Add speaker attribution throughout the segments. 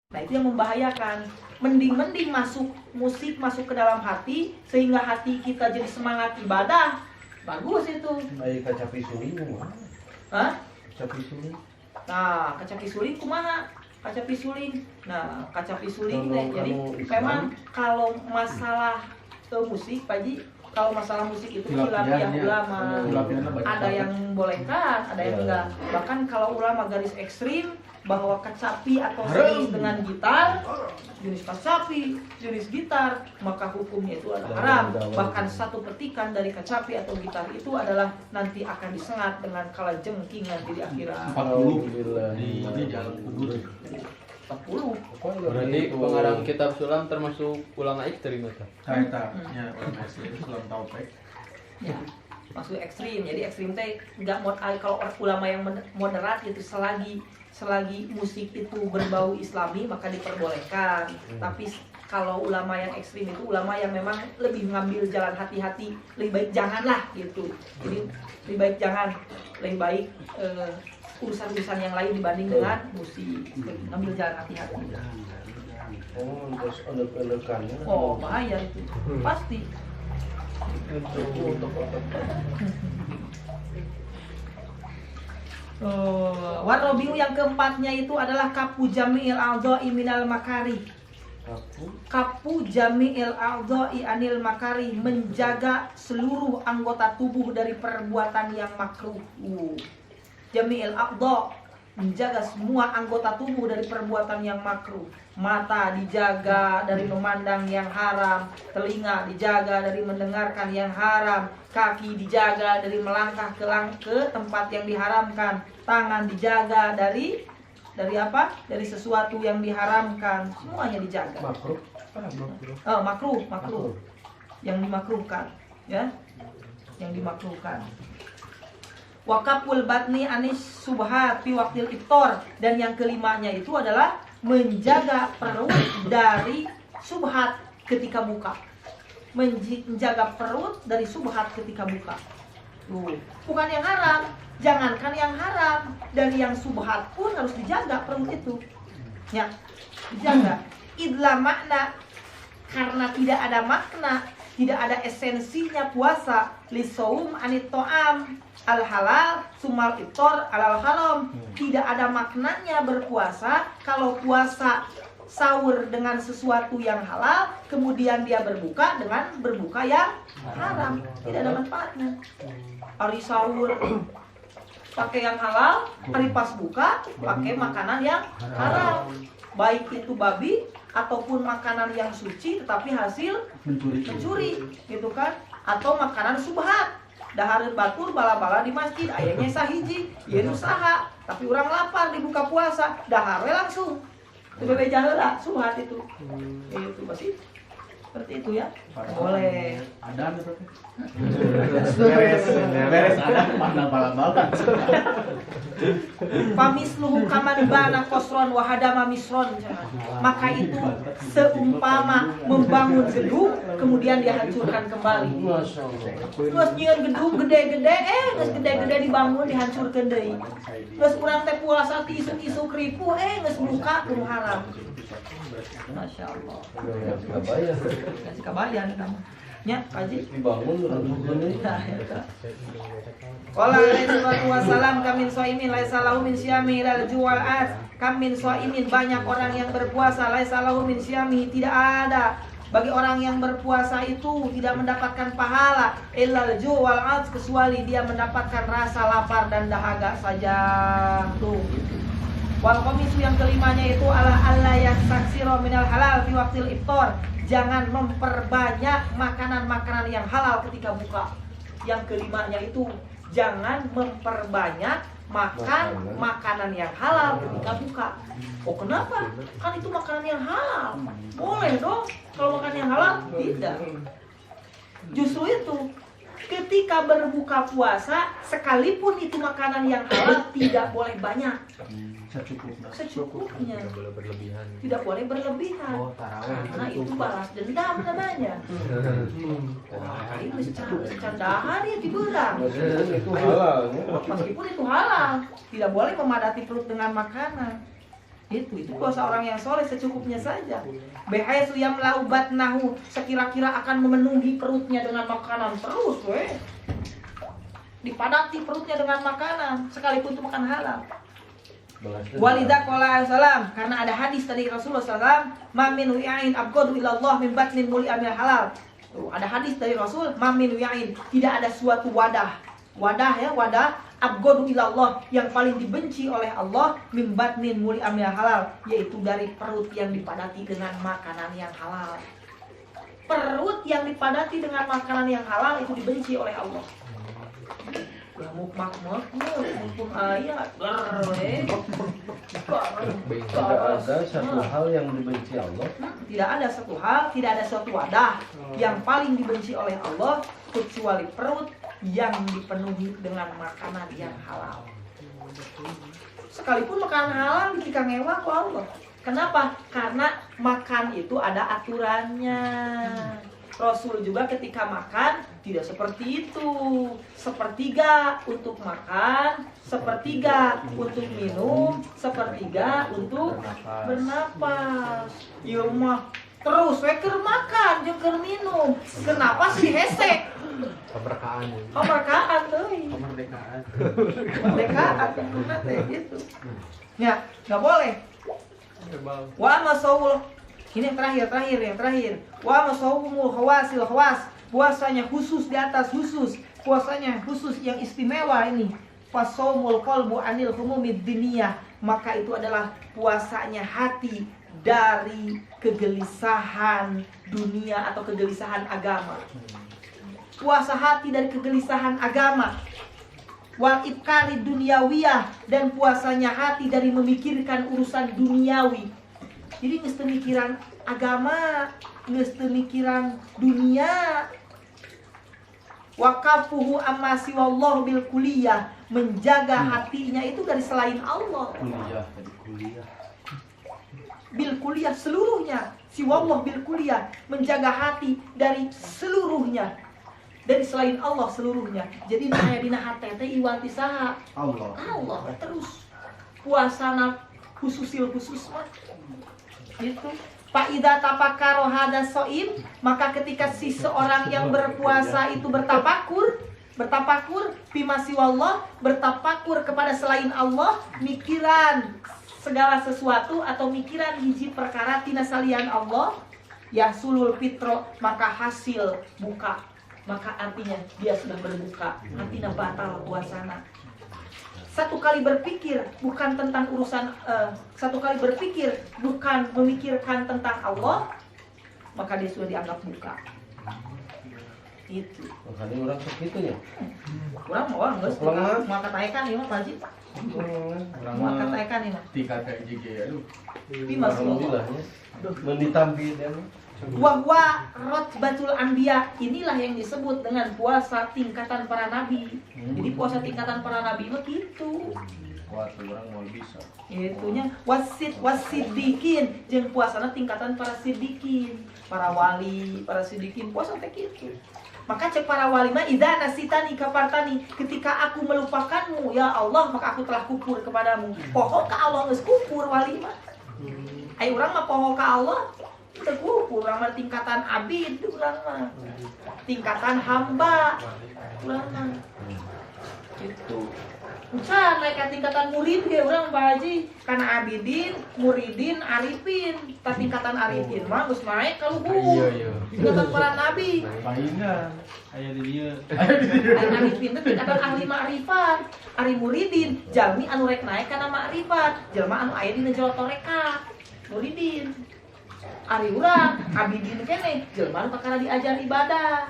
Speaker 1: Nah itu yang membahayakan. Mending masuk musik masuk ke dalam hati sehingga hati kita jadi semangat ibadah. Bagus itu.
Speaker 2: Ai kaca pisuling mah.
Speaker 1: Hah?
Speaker 2: Kaca pisuling.
Speaker 1: Nah, kaca pisuling kumaha? Kaca pisuling. Nah, kaca pisuling teh jadi
Speaker 2: Islam.
Speaker 1: memang kalau masalah musik Pak Ji, kalau masalah musik itu khilafiyah ulama. Ada yang bolehkan, ada yang enggak. Bahkan kalau ulama garis ekstrim bahwa kecapi atau sejenis dengan gitar, jenis kecapi, jenis gitar, maka hukumnya itu adalah haram. Bahkan satu petikan dari kecapi atau gitar itu adalah nanti akan disengat dengan kalajengking nanti di akhirat.
Speaker 2: 40
Speaker 3: di jalan kubur.
Speaker 1: 40.
Speaker 4: Berarti pengarang kitab sulam termasuk ulama ekstrim itu.
Speaker 3: Kayaknya orang muslim sulam taufik.
Speaker 1: Ya, maksud ekstrim. Jadi ekstrim teh nggak mau kalau ulama yang moderat gitu selagi musik itu berbau islami maka diperbolehkan. Tapi kalau ulama yang ekstrim itu ulama yang memang lebih mengambil jalan hati-hati, lebih baik janganlah gitu. Jadi lebih baik jangan, lebih baik urusan-urusan yang lain dibanding dengan musik. Ngambil jalan hati-hati.
Speaker 2: Oh, terus elek-elekannya.
Speaker 1: Oh, bahaya itu. Pasti. Warobiu yang keempatnya itu adalah kapu jami'il a'dha'i minal makari. Kapu jami'il a'dha'i anil makari, menjaga seluruh anggota tubuh dari perbuatan yang makruh. Jami'il a'dha', menjaga semua anggota tubuh dari perbuatan yang makruh. Mata dijaga dari memandang yang haram, telinga dijaga dari mendengarkan yang haram, kaki dijaga dari melangkah ke tempat yang diharamkan, tangan dijaga dari apa? Dari sesuatu yang diharamkan, semuanya dijaga.
Speaker 2: Makruh.
Speaker 1: Oh, makruh. Yang dimakruhkan, ya. Yang dimakruhkan. Wakaful batni anis subhat fi waqtil iftar, dan yang kelimanya itu adalah menjaga perut dari subhat ketika buka. Menjaga perut dari subhat ketika buka. Bukan yang haram, jangankan yang haram, dan yang subhat pun harus dijaga perut itu. Ya, dijaga. Idla makna, karena tidak ada makna, tidak ada esensinya puasa lisaum anit to'am al halal sumal iftar alal haram. Tidak ada maknanya berpuasa kalau puasa sahur dengan sesuatu yang halal, kemudian dia berbuka dengan berbuka yang haram. Tidak ada manfaatnya. Hari sahur pakai yang halal, hari pas buka pakai makanan yang haram. Baik itu babi ataupun makanan yang suci tetapi hasil mencuri, gitu kan? Atau makanan subhat. Dahareun batur bala-bala di masjid, ayahnya sahiji, ieu usaha, tapi orang lapar dibuka puasa, dahar we langsung. Itu bebe jaheula subhat itu. Itu pasti seperti itu ya. Boleh.
Speaker 3: Ada berarti. Beres ada mana bala-bala.
Speaker 1: Pamisluhu kaman bana kosron wahadama misron. Maka itu seumpama membangun gedung kemudian dihancurkan kembali. Terus nyieun gedung gede-gede, geus gede-gede dibangun dihancurkeun deui. Terus urang teh puasa ti isuk-isuk ripu, geus buka kudu haram. Masya Allah. Kasih kabayan kamu. Nya, kaji.
Speaker 2: Dibangun ini.
Speaker 1: Qala alaihi salatu wassalam kamin shaimin laisa lahu min syami ilal juwal as. Kamin shaimin, banyak orang yang berpuasa laisa lahu min syami, tidak ada bagi orang yang berpuasa itu tidak mendapatkan pahala ilal juwal as, kecuali dia mendapatkan rasa lapar dan dahaga saja. Tuh. Wal komisu yang kelimanya itu Allah yastaksiro minal halal fi waqtil iftar. Jangan memperbanyak makanan-makanan yang halal ketika buka. Yang kelimanya itu jangan memperbanyak makan makanan yang halal ketika buka. Oh kenapa? Kan itu makanan yang halal. Boleh dong kalau makan yang halal? Tidak. Justru itu ketika berbuka puasa, sekalipun itu makanan yang halal tidak boleh banyak. Secukupnya.
Speaker 4: Tidak boleh berlebihan.
Speaker 1: Tidak boleh berlebihan. Karena itu balas dendam namanya. Ini secandahan ya dibilang.
Speaker 2: Itu halal.
Speaker 1: Meskipun itu halal, tidak boleh memadati perut dengan makanan. Itu puasa orang yang soleh secukupnya saja. Bihaitsu yamla'u batnahu, sekira-kira akan memenuhi perutnya dengan makanan terus, weh. Dipadati perutnya dengan makanan sekalipun itu makan halal. Walidah qala salam, karena ada hadis dari Rasulullah SAW, ma min wi'ain abghadu ila Allah min batnin muli amil halal. Tuh, ada hadis dari Rasul, ma min wi'ain, tidak ada suatu wadah abghadu ila Allah, yang paling dibenci oleh Allah, min batnin muli amil halal, yaitu dari perut yang dipadati dengan makanan yang halal. Perut yang dipadati dengan makanan yang halal itu dibenci oleh Allah. Mumpung ayat
Speaker 2: Tidak ada satu hal yang dibenci Allah.
Speaker 1: Tidak ada satu hal, tidak ada suatu wadah yang paling dibenci oleh Allah kecuali perut yang dipenuhi dengan makanan yang halal. Sekalipun makanan halal jika ngewa ku Allah. Kenapa? Karena makan itu ada aturannya. Rasul juga ketika makan tidak seperti itu. Sepertiga untuk makan, sepertiga untuk minum, sepertiga untuk bernapas. Ieu mah terus we keur makan jeung keur minum. Kenapa sih hesek?
Speaker 4: Keberkahan.
Speaker 1: Kemerdekaan euy.
Speaker 4: Kemerdekaan.
Speaker 1: Kemerdekaan gitu. Ya, enggak boleh. Wa masaul. Ini yang terakhir. Wa masaumul khawasil khawas. Puasanya khusus di atas khusus. Puasanya khusus yang istimewa ini. Fasaumul qalbu anil humumid diniyah. Maka itu adalah puasanya hati dari kegelisahan dunia atau kegelisahan agama. Puasa hati dari kegelisahan agama. Wal ibkari dunyawiyah, dan puasanya hati dari memikirkan urusan duniawi. Jadi geus teu mikiran agama, geus teu mikiran dunia. Waqafuhu amma siwallahu bil kulliyah, menjaga hatinya itu dari selain Allah.
Speaker 2: Kuliah.
Speaker 1: Bil kulliyah seluruhnya, siwallahu bil kulliyah, menjaga hati dari seluruhnya. Dari selain Allah seluruhnya. Jadi aya dina hate teh iwati saha? Allah terus. Puasana khusus mah. Gitu. Fa'idza tafakkara hada shaim, maka ketika si seorang yang berpuasa itu bertafakur bima siwallah, bertafakur kepada selain Allah, mikiran segala sesuatu atau mikiran hiji perkara tina salian Allah, yahsulul fitro, maka hasil buka. Maka artinya dia sudah berbuka, artinya batal puasana. Satu kali berpikir bukan tentang urusan, satu kali berpikir bukan memikirkan tentang Allah, maka dia sudah dianggap buka. Itu.
Speaker 2: Makanya orang segitunya.
Speaker 1: Kurang mau geus mau kataekan ieu mah Pak Haji. Mau kataekan ieu mah.
Speaker 3: Tika kayak jige aduh.
Speaker 2: Alhamdulillah ya. Menditampi dia.
Speaker 1: Wahwa rotbatul anbiya, inilah yang disebut dengan puasa tingkatan para nabi. Jadi puasa tingkatan para nabi mah gitu.
Speaker 3: Wah, orang mau bisa.
Speaker 1: Itunya wasiddiqin, jeung puasana tingkatan para siddiqin, para wali, para siddiqin puasa teh gitu. Maka cek para wali mah idza nasitani kafartani, ketika aku melupakanmu ya Allah maka aku telah kufur kepadamu. Poho ka Allah geus kufur wali mah. Ai urang mah poho ka Allah teguh, urang mah tingkatan abid, urang mah tingkatan hamba, urang mah gitu. Usaha naik ke tingkatan murid ge urang Pak Haji, kana abidin, muridin, arifin. Ta tingkatan arifin mah geus naik ka luhur. Tingkatan para nabi.
Speaker 3: Palingan aya di dieu.
Speaker 1: Ari arifin teh tingkatan ahli ma'rifat. Ari muridin, jalmi anu rek naik kana ma'rifat, jelema anu aya dina jero toreka. Muridin. Ari urang abidin keneh, jelema anu kakara diajar ibadah.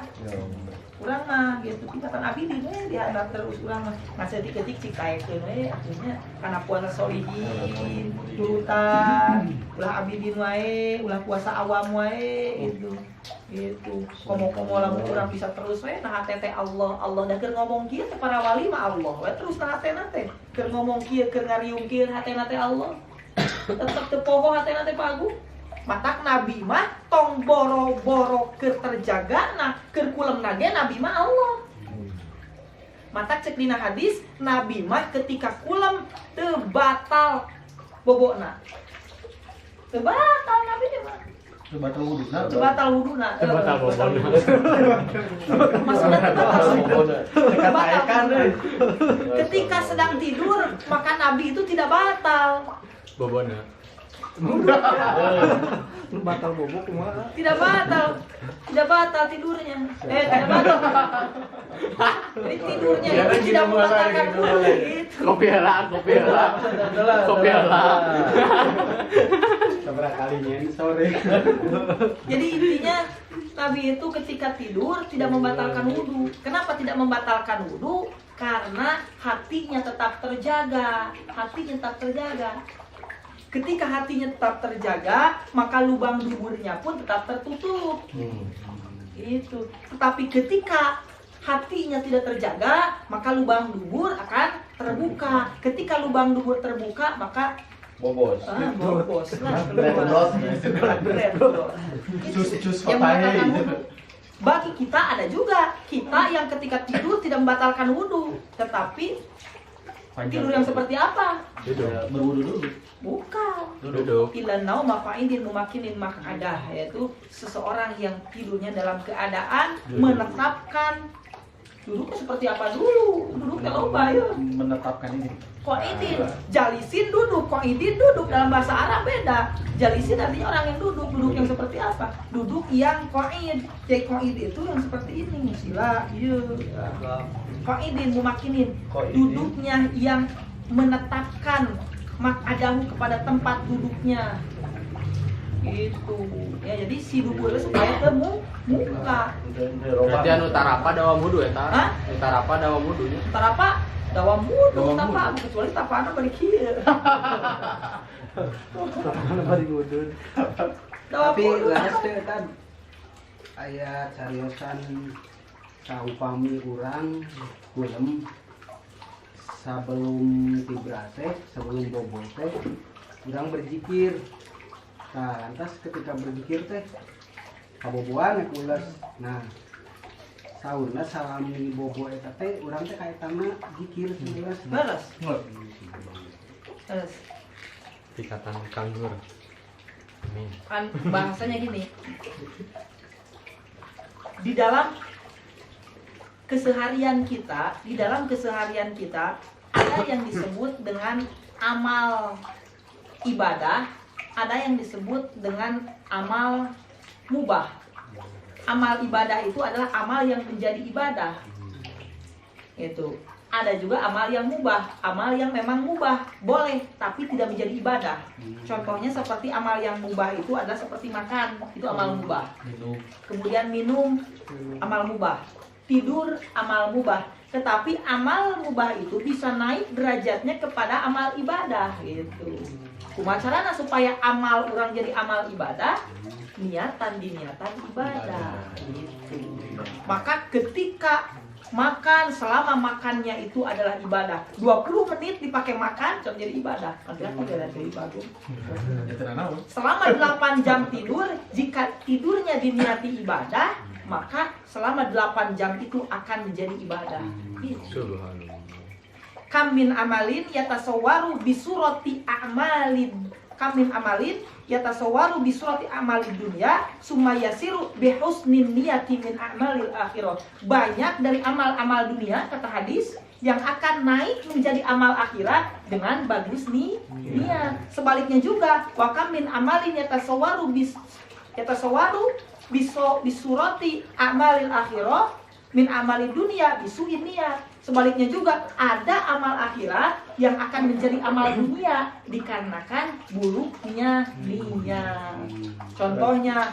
Speaker 1: Urang mah gitu tingkatan abidin dianggap terus urang mah ngasih diketik cik kaekeun we akhirnya kana puasa solihin turutan ulah abidin wae ulah puasa awam wae gitu komo-komo lamun urang bisa terus we nah hate teh Allah dah keur ngomong kieu teh para wali mah Allah we terus nah hatena teh keur ngomong kieu keur ngariungkeun hatena teh Allah tetep teu poho hatena teh Pak Agung. Matak nabi mah tong boro-boro keur terjagana keur kulemna ge nabi mah Allah. Matak cek dina hadis nabi mah ketika kulem teu batal bobona. Teu batal nabi mah.
Speaker 3: Coba tahu wudhu.
Speaker 1: Teu batal wuduna.
Speaker 4: Batal bobona.
Speaker 1: Maksudnya teu batal wuduna.
Speaker 3: Dekat
Speaker 1: Batal
Speaker 3: aekan
Speaker 1: wuduna. Ketika sedang tidur, maka nabi itu tidak batal.
Speaker 4: Bobona.
Speaker 2: Lu batal bobok kumaha?
Speaker 1: Tidak batal tidurnya. Tidak batal. Jadi tidurnya
Speaker 3: Jangan
Speaker 1: itu tidak
Speaker 3: gitu mulai,
Speaker 1: membatalkan
Speaker 3: gitu
Speaker 1: wudhu.
Speaker 3: mulai.
Speaker 1: Gitu.
Speaker 4: Kopi lah.
Speaker 2: Seberapa kalinya ini sore.
Speaker 1: Jadi intinya Nabi itu ketika tidur tidak membatalkan wudhu. Kenapa tidak membatalkan wudhu? Karena hatinya tetap terjaga. Ketika hatinya tetap terjaga, maka lubang duburnya pun tetap tertutup. Itu. Tetapi ketika hatinya tidak terjaga, maka lubang dubur akan terbuka. Ketika lubang dubur terbuka, maka
Speaker 2: Bobos.
Speaker 1: bobos lah
Speaker 2: Bobos.
Speaker 1: keluar.
Speaker 3: Cus
Speaker 1: Yang
Speaker 3: fatahnya
Speaker 1: membatalkan
Speaker 3: gitu.
Speaker 1: wudhu. Bagi kita ada juga kita yang ketika tidur tidak membatalkan wudhu, tetapi tidur yang seperti apa?
Speaker 3: Berwudhu dulu.
Speaker 1: Bukan.
Speaker 4: Duduk.
Speaker 1: Ilan nauma fa'idin mumakinin maq'adah, yaitu seseorang yang tidurnya dalam keadaan menetapkan duduknya seperti apa dulu. Duduknya loba ya.
Speaker 3: Menetapkan ini.
Speaker 1: Qa'idin, jalisin duduk, qa'idin duduk, dalam bahasa Arab beda. Jalisin artinya orang yang duduk yang seperti apa? Duduk yang qa'id. Jadi qa'id itu yang seperti ini, sila, iya. Qa'idin mumakinin,
Speaker 2: Qa'idin.
Speaker 1: duduknya yang menetapkan mak'adahu kepada tempat duduknya. Gitu. Ya, jadi si dubulnya supaya temu muka.
Speaker 4: Berarti anu tarapa dawam wudu eta.
Speaker 1: Hah?
Speaker 4: Nu tarapa dawam wudunya.
Speaker 1: Ntar apa? Dawam wudu,
Speaker 3: Dawam
Speaker 1: tapa
Speaker 3: wudu.
Speaker 1: kecuali tapana bari kieu. Dawam
Speaker 5: Tapi
Speaker 1: wudu.
Speaker 5: laras teh kan aya cariosan saupami urang kulem sebelum tibra teh, sebelum bobo teh urang berzikir. Nah, lantas ketika berzikir teh kaboboan ules. Nah, saurna salami bobo eta teh urang teh kaetana zikir ules.
Speaker 1: Beres. Beres.
Speaker 4: Ikatan kanggur. Amin.
Speaker 1: Kan bahasanya gini. Di dalam keseharian kita ada yang disebut dengan amal ibadah, ada yang disebut dengan amal mubah. Amal ibadah itu adalah amal yang menjadi ibadah. Itu. Ada juga amal yang mubah, amal yang memang mubah, boleh tapi tidak menjadi ibadah. Contohnya seperti amal yang mubah itu adalah seperti makan, itu amal mubah. Kemudian minum, amal mubah. Tidur, amal mubah. Tetapi amal mubah itu bisa naik derajatnya kepada amal ibadah gitu. Kumaha carana supaya amal orang jadi amal ibadah? Niatan ibadah gitu. Maka ketika makan, selama makannya itu adalah ibadah, 20 menit dipakai makan jadi ibadah. Nanti aku jalan ke ibadah. Selama 8 jam tidur, jika tidurnya diniati ibadah, maka selama 8 jam itu akan menjadi ibadah.
Speaker 4: Subhanallah.
Speaker 1: Kam min amalin yatasawwaru bisurati a'malin. Kam min amalin yatasawwaru bisurati amalid dunya summa yasiru bihusnin niyati min a'malil akhirah. Banyak dari amal-amal dunia, kata hadis, yang akan naik menjadi amal akhirat dengan bagus nih niat. Sebaliknya juga, wa kam min amalin yatasawwaru bisurati amalil akhirah min amalid dunya bisuin niat. Sebaliknya juga ada amal akhirat yang akan menjadi amal dunia dikarenakan buruknya niat. Contohnya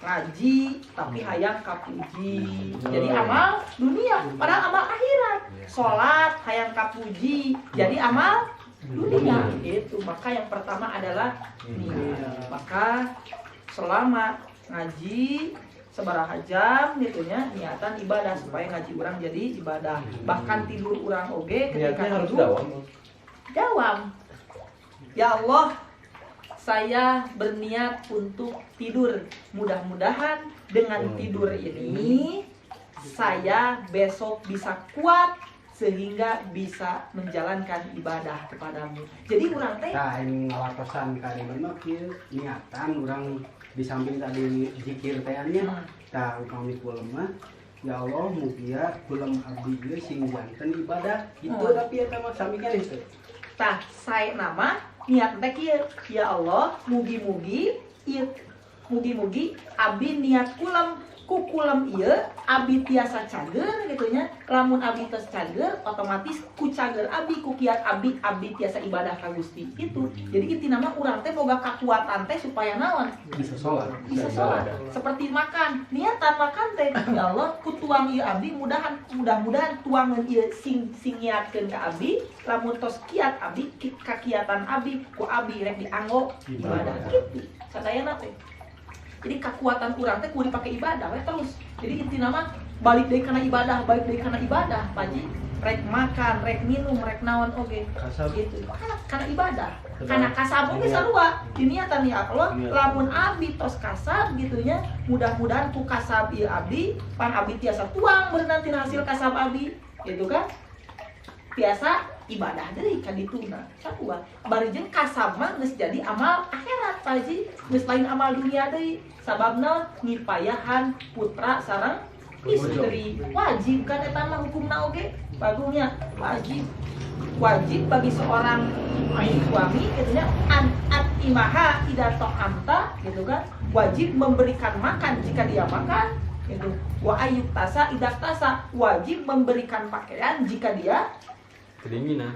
Speaker 1: ngaji tapi hayang kapuji, jadi amal dunia padahal amal akhirat. Sholat hayang kapuji, jadi amal dunia. Itu maka yang pertama adalah niat. Maka selama ngaji sabaraha jam gitunya niatan ibadah supaya ngaji urang jadi ibadah. Bahkan tidur urang oge ketika
Speaker 2: Niatnya harus
Speaker 1: tidur
Speaker 2: dawam.
Speaker 1: dawam. Ya Allah, saya berniat untuk tidur. Mudah-mudahan dengan tidur ini saya besok bisa kuat, sehingga bisa menjalankan ibadah kepadamu. Jadi urang teh
Speaker 5: Tah yang ngalakosan kalimat mah kieu niatan urang di samping tadi zikir teh nya. Tah upami kula mah ya Allah mugia kulam abdi ieu sing janten ibadah. Itu tapi eta mah sami kan itu.
Speaker 1: tah saya nama niat teh kieu. Ya Allah, mugi-mugi ieu mugi-mugi abi niat kulam ku kulam ieu abi tiasa cager gitu nya. Lamun abi tos cager otomatis ku cager abi ku kiat abi tiasa ibadah ka Gusti. Itu. Jadi intina mah urang teh boga kakuatan teh supaya naon?
Speaker 3: Bisa sholat.
Speaker 1: Bisa sholat. Seperti makan, niatan makan teh ya Allah ku tuang ieu abdi mudah-mudahan tuangan ieu sing nyiatkeun ka abdi lamun tos kiat abdi kakiatan abdi ku abdi rek dianggo ibadah kitu sadayana teh. Jadi kekuatan urang teh kudu dipake ibadah we terus. Jadi intina mah balik deui kana ibadah, Paji. Rek makan, rek minum, rek naon oge.
Speaker 2: Kasab.
Speaker 1: Gitu. Kana ibadah. Kana kasab oge sarua. Diniatan ya Allah, lamun abdi tos kasab gitu nya, mudah-mudahan ku kasab ieu abdi, pan abdi tiasa tuang beunang tina hasil kasab abdi, gitu kan? Biasa ibadah deui ka dituna. Sarua. Bari jeung kasab mah geus jadi amal akhirat, Paji. Geus lain amal dunia deui. Sababna ngipayahan putra sareng istri. Wajib kan eta mah hukumna oge. Bagusnya wajib bagi seorang suami gitu nya an imaha idato amta gitu kan. Wajib memberikan makan jika dia makan gitu. Wa ayyuk tasa idak tasa, wajib memberikan pakaian jika dia
Speaker 4: Kedinginan.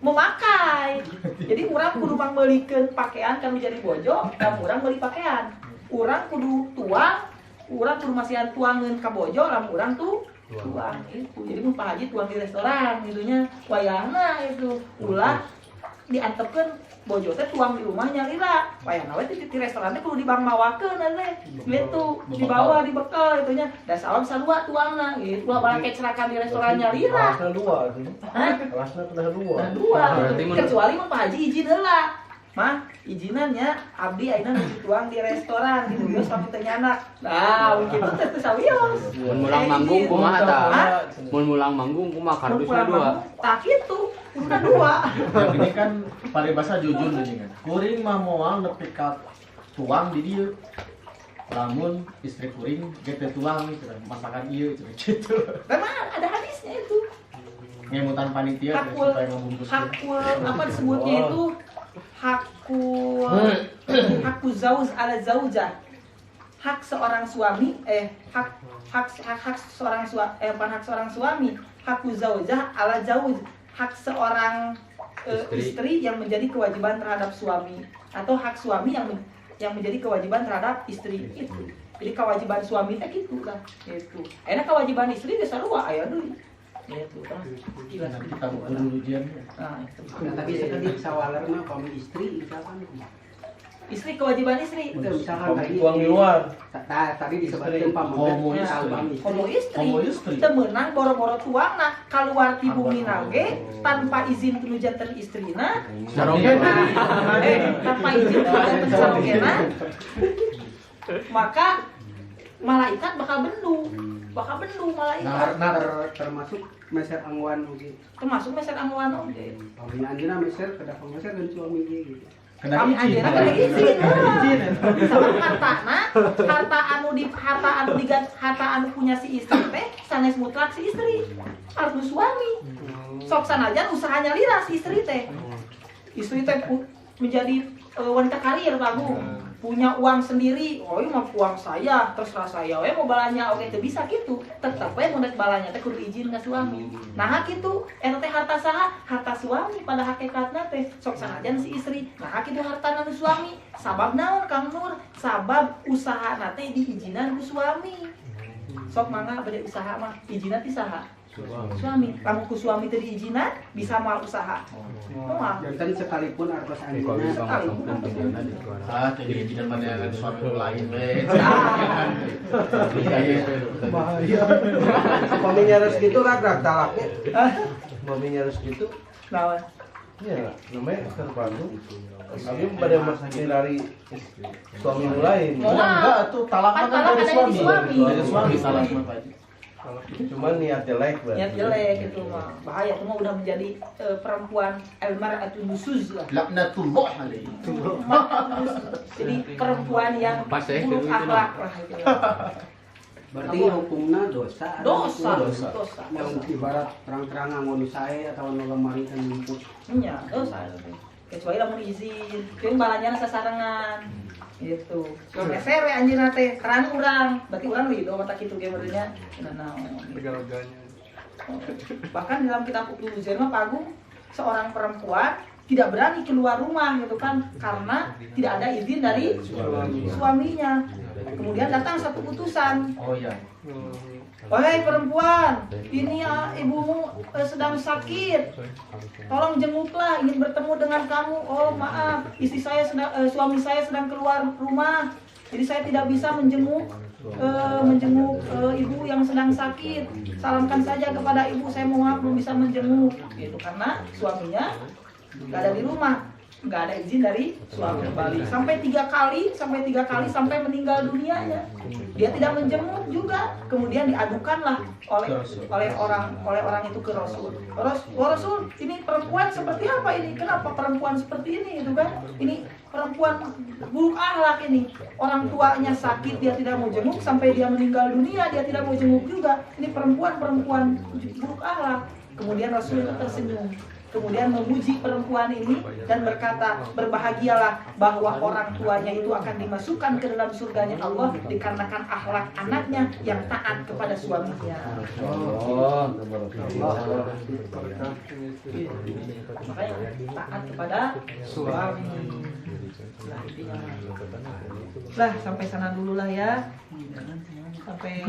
Speaker 1: memakai. Jadi urang kudu meulikeun pakaian kanu jadi bojo, dan urang meuli pakaian. Urang kudu tuang, urang kudu masihan tuangeun ka bojo, lamun urang tuh tuang itu. Jadi mun Pak Haji tuang di restoran gitunya, wayahna itu ulah diantepkeun bojo teh tuang di rumah nyalira. Wayahna we di restoran teh kudu dibangmawakeun teh. Gitu, dibawa dibekal itunya. Da sawab sarua tuangna gitu. Ulah bala kecerakan di restoran nyalira.
Speaker 2: Kelasna dua tuh.
Speaker 1: Hah?
Speaker 2: Kelasna kelas dua.
Speaker 1: Nah, dua.
Speaker 4: Berarti mun-
Speaker 1: Kecuali mun Pak Haji izin heula. Mah, izinannya abdi ayeuna nuju tuang di restoran gitu geus pamit teh nyanak. Nah, mungkin itu teh sawios.
Speaker 4: Mun mulang manggung kumaha tah? Mun mulang manggung kumaha kardusna dua.
Speaker 1: Tak kitu, udah dua.
Speaker 3: Yang ini kan paribasa jujur nih kan. Kuring mah moal nepi ka tuang di dieu. Lamun istri kuring ge teu tuang gitu kan. Masakan ieu gitu.
Speaker 1: Memang ada hadisnya itu.
Speaker 3: Ngemutan panitia
Speaker 1: Hakul,
Speaker 3: supaya ngebungkus.
Speaker 1: hakul apa disebutnya itu? Hakku zauz ala zaujah. Hak seorang suami hak seorang suami, hakku zaujah ala zauj. Hak seorang istri yang menjadi kewajiban terhadap suami, atau hak suami yang menjadi kewajiban terhadap istri itu. Jadi kewajiban suami teh gitu lah, gitu. Enak kewajiban istri geus sarua aya deui. Gitu kan. Gila
Speaker 3: Nanti kita dulu ujian.
Speaker 1: Nah, itu.
Speaker 5: Nah, tapi sekedik sawalerna pami istri misalkan
Speaker 1: Istri kewajiban istri.
Speaker 5: itu misalkan tadi
Speaker 2: Tuang di luar.
Speaker 5: tadi disebutkan
Speaker 3: Homo
Speaker 5: pamoga
Speaker 3: istri.
Speaker 1: Homo istri.
Speaker 3: Homo istri.
Speaker 1: Teu meunang boro-boro tuangna kaluar ti bumi nage tanpa izin tinu janten istrina.
Speaker 4: Sarongena.
Speaker 1: Tanpa izin tinu janten sarongena. Maka malaikat bakal bendung malaikat.
Speaker 5: nah termasuk meser angwan oge
Speaker 1: Termasuk meser angwan oge.
Speaker 5: pami anjeunna meser kada meser dan suami ge gitu.
Speaker 1: Kami anjeunna kada izin. Sama harta anu punya si istri teh sanes mutlak si istri. Harus suami. Sok sanajan usahanya lira si istri teh. Istri teh menjadi wanita karir bagus. Punya uang sendiri, oh ini mah uang saya, terserah saya, mau balanya, oke itu bisa gitu. Tetap mun rek balanya teh kudu izin ka suami. Nah kitu, eta teh harta saha? Harta suami pada hakikatna teh sok sanajan si istri. Nah kitu hartana nu suami, sabab naon Kang Nur? Sabab usahana teh diizinan ku suami. Sok mangga bade usaha mah izinan ti saha? Suami. Lamun ku suami teh diizinan bisa mal usaha. Moal.
Speaker 5: Jantan sekalipun artos anjeunna
Speaker 3: Jadi tidak pada suami lain we.
Speaker 2: Bahaya.
Speaker 6: Mami nyaris gitu ragrak talaknya.
Speaker 2: Mami nyaris gitu.
Speaker 1: Naon?
Speaker 2: Iya, namanya Esther Bandung. Tapi pada masa dari suami lain.
Speaker 1: Moal.
Speaker 3: Enggak tuh talak
Speaker 1: Kan
Speaker 3: kan
Speaker 1: talak
Speaker 3: dari
Speaker 1: ada di
Speaker 3: suami.
Speaker 1: suami.
Speaker 3: Dari suami talak mah Pak.
Speaker 2: Cuman niat jelek berarti.
Speaker 1: Niat jelek itu mah bahaya, itu mah udah menjadi perempuan almar'atun nusuz lah.
Speaker 3: Laknatullah alaihi.
Speaker 1: Jadi perempuan yang
Speaker 4: Pas ya,
Speaker 1: buruk
Speaker 4: itu
Speaker 1: akhlak lah itu.
Speaker 5: Berarti hukumnya dosa.
Speaker 1: Dosa,
Speaker 3: Dosa.
Speaker 1: dosa.
Speaker 5: Yang ibarat terang-terangan mau saya atau mau lemari kan jemput.
Speaker 1: Iya, dosa. Kecuali lamun izin, jeung balanya sasarangan. Gitu. Kalau meser we anjeunna teh keran urang, berarti urang ridho mata kitu ge berarti nah. Bahkan dalam kitab Ibnu Zain mah Pagung seorang perempuan tidak berani keluar rumah gitu kan karena tidak ada izin dari suaminya. Kemudian datang satu utusan,
Speaker 3: Oh iya.
Speaker 1: "Wahai perempuan, ini ibumu sedang sakit. Tolong jenguklah, ingin bertemu dengan kamu." "Oh, maaf, suami saya sedang keluar rumah. Jadi saya tidak bisa menjenguk ibu yang sedang sakit. Salamkan saja kepada ibu, saya mohon belum bisa menjenguk." Gitu karena suaminya nggak ada di rumah, nggak ada izin dari suami kembali sampai 3 kali sampai meninggal dunianya dia tidak menjenguk juga. Kemudian diadukanlah oleh orang itu ke Rasul. Rasul, ini perempuan seperti apa ini? Kenapa perempuan seperti ini itu kan? Ini perempuan buruk akhlak ini. Orang tuanya sakit dia tidak mau jenguk, sampai dia meninggal dunia dia tidak mau jenguk juga. Ini perempuan buruk akhlak. Kemudian Rasul itu tersenyum. Kemudian memuji perempuan ini dan berkata, "Berbahagialah bahwa orang tuanya itu akan dimasukkan ke dalam surganya Allah dikarenakan akhlak anaknya yang taat kepada suaminya."
Speaker 2: Oh,
Speaker 1: Makanya taat kepada suami. Lah sampai sana dulu lah ya. Sampai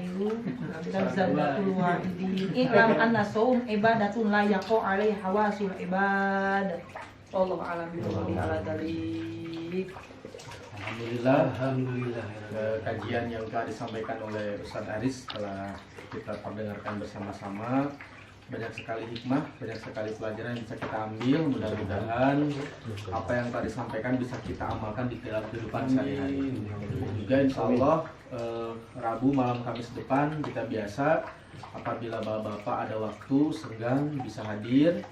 Speaker 1: dulu. Dan zabatul wa'idin. I'lam anna saum ibadatun la yaqo alaihi hawasul ibad. Wallahu a'lam bishawab ala dzalik.
Speaker 3: Alhamdulillah. Kajian yang telah disampaikan oleh Ustadz Aris telah kita perdengarkan bersama-sama. Banyak sekali hikmah, banyak sekali pelajaran yang bisa kita ambil. Mudah-mudahan apa yang telah disampaikan bisa kita amalkan di dalam kehidupan sehari-hari. Juga insya Allah Rabu malam Kamis depan kita biasa apabila bapak-bapak ada waktu senggang bisa hadir,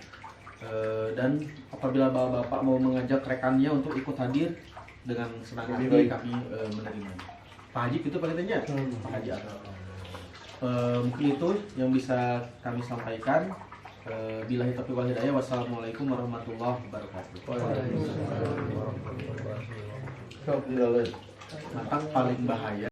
Speaker 3: dan apabila bapak-bapak mau mengajak rekannya untuk ikut hadir dengan senang hati kami menerima. Pak Haji itu paketnya Pak Haji Arab. Mungkin itu yang bisa kami sampaikan. Billahi taufiq wal hidayah. Wassalamualaikum warahmatullahi wabarakatuh. Mantap, paling bahaya